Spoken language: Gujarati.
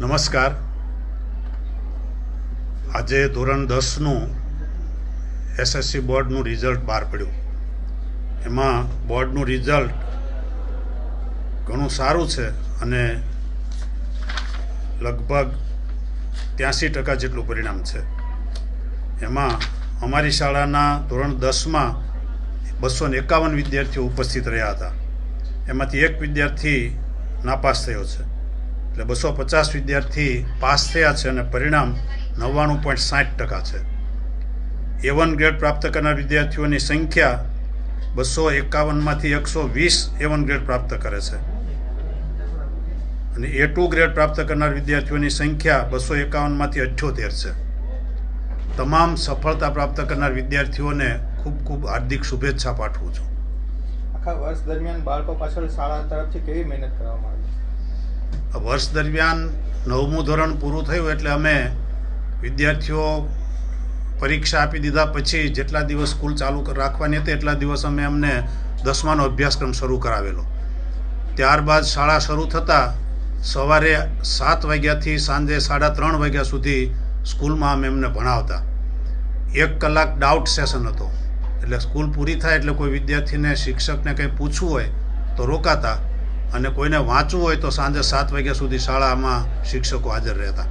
નમસ્કાર. આજે ધોરણ 10નું એસએસસી બોર્ડનું રિઝલ્ટ બહાર પડ્યું. એમાં બોર્ડનું રિઝલ્ટ ઘણું સારું છે અને લગભગ 83% જેટલું પરિણામ છે. એમાં અમારી શાળાના ધોરણ 10માં 251 વિદ્યાર્થીઓ ઉપસ્થિત રહ્યા હતા. એમાંથી એક વિદ્યાર્થી નાપાસ થયો છે. એટલે 250 વિદ્યાર્થી પાસ થયા છે અને પરિણામ 99.60% છે. A1 ગ્રેડ પ્રાપ્ત કરનાર વિદ્યાર્થીઓની સંખ્યા 251માંથી 120 A1 ગ્રેડ પ્રાપ્ત કરે છે અને A2 ગ્રેડ પ્રાપ્ત કરનાર વિદ્યાર્થીઓની સંખ્યા 251માંથી 78 છે. તમામ સફળતા પ્રાપ્ત કરનાર વિદ્યાર્થીઓને ખૂબ ખૂબ હાર્દિક શુભેચ્છા પાઠવું છું. આખા વર્ષ દરમિયાન બાળકો પાછળ શાળા તરફથી કેવી મહેનત કરવામાં આવી? વર્ષ દરમિયાન 9મું ધોરણ પૂરું થયું એટલે અમે વિદ્યાર્થીઓ પરીક્ષા આપી દીધા પછી જેટલા દિવસ સ્કૂલ ચાલુ રાખવાની હતી એટલા દિવસ અમે અમને 10માનો અભ્યાસક્રમ શરૂ કરાવેલો. ત્યારબાદ શાળા શરૂ થતાં સવારે 7 વાગ્યાથી સાંજે 3:30 વાગ્યા સુધી સ્કૂલમાં અમે એમને ભણાવતા. 1 કલાક ડાઉટ સેશન હતો. એટલે સ્કૂલ પૂરી થાય એટલે કોઈ વિદ્યાર્થીને શિક્ષકને કંઈ પૂછવું હોય તો રોકાતા અને કોઈને વાંચવું હોય તો સાંજે 7 વાગ્યા સુધી શાળામાં શિક્ષકો હાજર રહેતા.